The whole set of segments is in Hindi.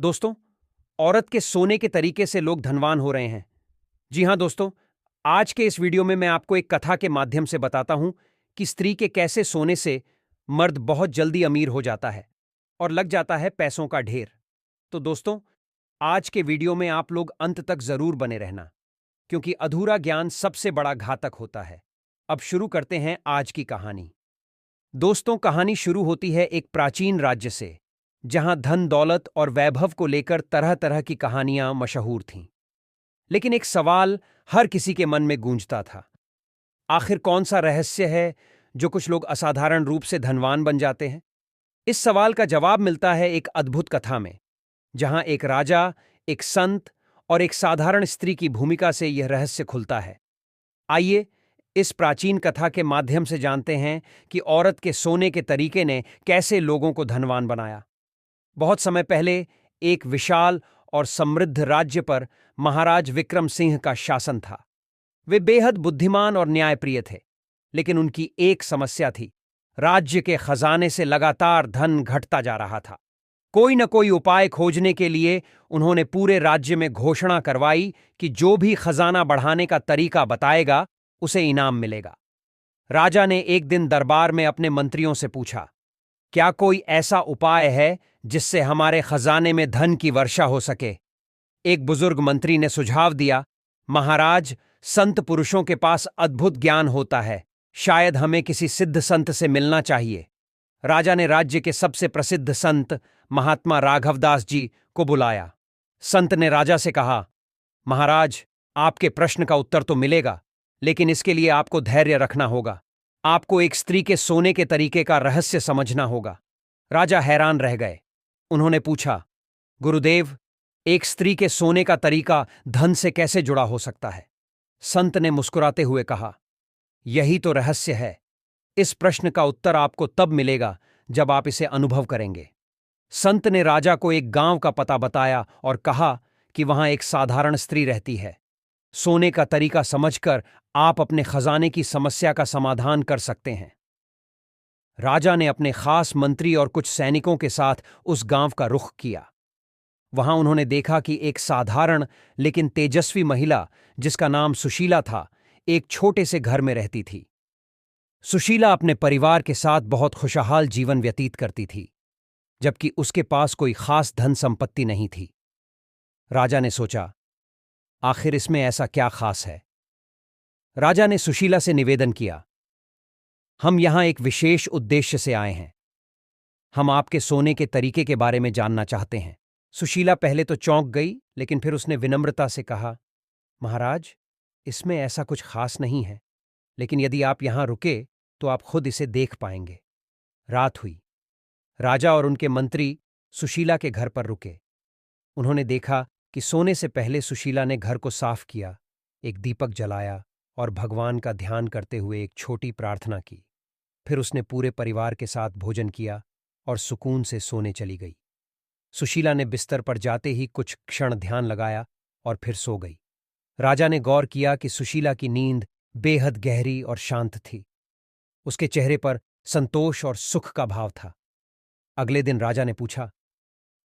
दोस्तों, औरत के सोने के तरीके से लोग धनवान हो रहे हैं। जी हां दोस्तों, आज के इस वीडियो में मैं आपको एक कथा के माध्यम से बताता हूं कि स्त्री के कैसे सोने से मर्द बहुत जल्दी अमीर हो जाता है और लग जाता है पैसों का ढेर। तो दोस्तों, आज के वीडियो में आप लोग अंत तक जरूर बने रहना, क्योंकि अधूरा ज्ञान सबसे बड़ा घातक होता है। अब शुरू करते हैं आज की कहानी। दोस्तों, कहानी शुरू होती है एक प्राचीन राज्य से, जहां धन दौलत और वैभव को लेकर तरह तरह की कहानियां मशहूर थीं। लेकिन एक सवाल हर किसी के मन में गूंजता था। आखिर कौन सा रहस्य है जो कुछ लोग असाधारण रूप से धनवान बन जाते हैं? इस सवाल का जवाब मिलता है एक अद्भुत कथा में, जहां एक राजा, एक संत और एक साधारण स्त्री की भूमिका से यह रहस्य खुलता है। आइए इस प्राचीन कथा के माध्यम से जानते हैं कि औरत के सोने के तरीके ने कैसे लोगों को धनवान बनाया। बहुत समय पहले एक विशाल और समृद्ध राज्य पर महाराज विक्रम सिंह का शासन था। वे बेहद बुद्धिमान और न्यायप्रिय थे, लेकिन उनकी एक समस्या थी। राज्य के खजाने से लगातार धन घटता जा रहा था। कोई न कोई उपाय खोजने के लिए उन्होंने पूरे राज्य में घोषणा करवाई कि जो भी खजाना बढ़ाने का तरीका बताएगा, उसे इनाम मिलेगा। राजा ने एक दिन दरबार में अपने मंत्रियों से पूछा, क्या कोई ऐसा उपाय है जिससे हमारे खजाने में धन की वर्षा हो सके? एक बुजुर्ग मंत्री ने सुझाव दिया, महाराज, संत पुरुषों के पास अद्भुत ज्ञान होता है, शायद हमें किसी सिद्ध संत से मिलना चाहिए। राजा ने राज्य के सबसे प्रसिद्ध संत महात्मा राघवदास जी को बुलाया। संत ने राजा से कहा, महाराज, आपके प्रश्न का उत्तर तो मिलेगा, लेकिन इसके लिए आपको धैर्य रखना होगा। आपको एक स्त्री के सोने के तरीके का रहस्य समझना होगा। राजा हैरान रह गए। उन्होंने पूछा, गुरुदेव, एक स्त्री के सोने का तरीका धन से कैसे जुड़ा हो सकता है? संत ने मुस्कुराते हुए कहा, यही तो रहस्य है। इस प्रश्न का उत्तर आपको तब मिलेगा जब आप इसे अनुभव करेंगे। संत ने राजा को एक गांव का पता बताया और कहा कि वहां एक साधारण स्त्री रहती है। सोने का तरीका समझकर आप अपने खजाने की समस्या का समाधान कर सकते हैं। राजा ने अपने खास मंत्री और कुछ सैनिकों के साथ उस गांव का रुख किया। वहां उन्होंने देखा कि एक साधारण लेकिन तेजस्वी महिला, जिसका नाम सुशीला था, एक छोटे से घर में रहती थी। सुशीला अपने परिवार के साथ बहुत खुशहाल जीवन व्यतीत करती थी, जबकि उसके पास कोई खास धन संपत्ति नहीं थी। राजा ने सोचा, आखिर इसमें ऐसा क्या खास है? राजा ने सुशीला से निवेदन किया, हम यहां एक विशेष उद्देश्य से आए हैं। हम आपके सोने के तरीके के बारे में जानना चाहते हैं। सुशीला पहले तो चौंक गई, लेकिन फिर उसने विनम्रता से कहा, महाराज, इसमें ऐसा कुछ खास नहीं है, लेकिन यदि आप यहां रुके तो आप खुद इसे देख पाएंगे। रात हुई। राजा और उनके मंत्री सुशीला के घर पर रुके। उन्होंने देखा कि सोने से पहले सुशीला ने घर को साफ किया, एक दीपक जलाया और भगवान का ध्यान करते हुए एक छोटी प्रार्थना की। फिर उसने पूरे परिवार के साथ भोजन किया और सुकून से सोने चली गई। सुशीला ने बिस्तर पर जाते ही कुछ क्षण ध्यान लगाया और फिर सो गई। राजा ने गौर किया कि सुशीला की नींद बेहद गहरी और शांत थी। उसके चेहरे पर संतोष और सुख का भाव था। अगले दिन राजा ने पूछा,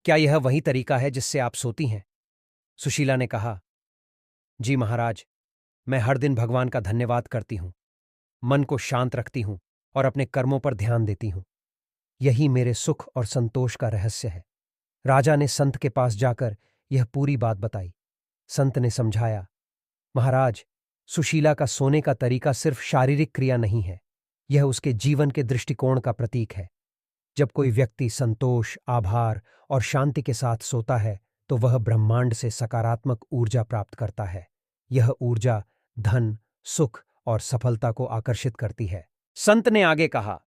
क्या यह वही तरीका है जिससे आप सोती हैं? सुशीला ने कहा, जी महाराज, मैं हर दिन भगवान का धन्यवाद करती हूं, मन को शांत रखती हूं और अपने कर्मों पर ध्यान देती हूं। यही मेरे सुख और संतोष का रहस्य है। राजा ने संत के पास जाकर यह पूरी बात बताई। संत ने समझाया, महाराज, सुशीला का सोने का तरीका सिर्फ शारीरिक क्रिया नहीं है, यह उसके जीवन के दृष्टिकोण का प्रतीक है। जब कोई व्यक्ति संतोष, आभार और शांति के साथ सोता है तो वह ब्रह्मांड से सकारात्मक ऊर्जा प्राप्त करता है। यह ऊर्जा धन, सुख और सफलता को आकर्षित करती है। संत ने आगे कहा,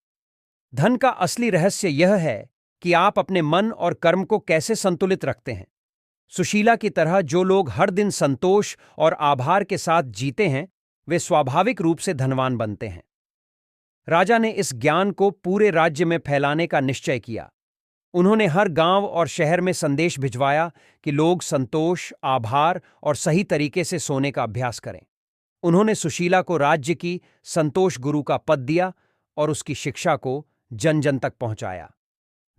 धन का असली रहस्य यह है कि आप अपने मन और कर्म को कैसे संतुलित रखते हैं। सुशीला की तरह जो लोग हर दिन संतोष और आभार के साथ जीते हैं, वे स्वाभाविक रूप से धनवान बनते हैं। राजा ने इस ज्ञान को पूरे राज्य में फैलाने का निश्चय किया। उन्होंने हर गांव और शहर में संदेश भिजवाया कि लोग संतोष, आभार और सही तरीके से सोने का अभ्यास करें। उन्होंने सुशीला को राज्य की संतोष गुरु का पद दिया और उसकी शिक्षा को जन जन तक पहुंचाया।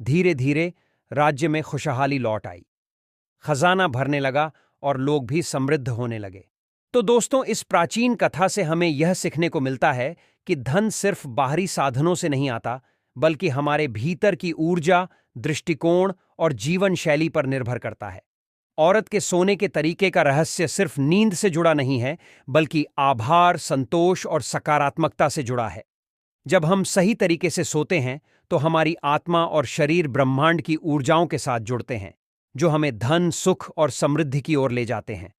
धीरे धीरे राज्य में खुशहाली लौट आई। खजाना भरने लगा और लोग भी समृद्ध होने लगे। तो दोस्तों, इस प्राचीन कथा से हमें यह सीखने को मिलता है कि धन सिर्फ बाहरी साधनों से नहीं आता, बल्कि हमारे भीतर की ऊर्जा, दृष्टिकोण और जीवन शैली पर निर्भर करता है। औरत के सोने के तरीके का रहस्य सिर्फ नींद से जुड़ा नहीं है, बल्कि आभार, संतोष और सकारात्मकता से जुड़ा है। जब हम सही तरीके से सोते हैं, तो हमारी आत्मा और शरीर ब्रह्मांड की ऊर्जाओं के साथ जुड़ते हैं, जो हमें धन, सुख और समृद्धि की ओर ले जाते हैं।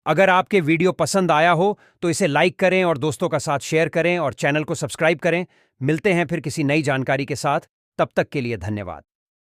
अगर आपके वीडियो पसंद आया हो, तो इसे लाइक करें और दोस्तों का साथ शेयर करें और चैनल को सब्सक्राइब करें। मिलते हैं फिर किसी नई जानकारी के साथ। तब तक के लिए धन्यवाद।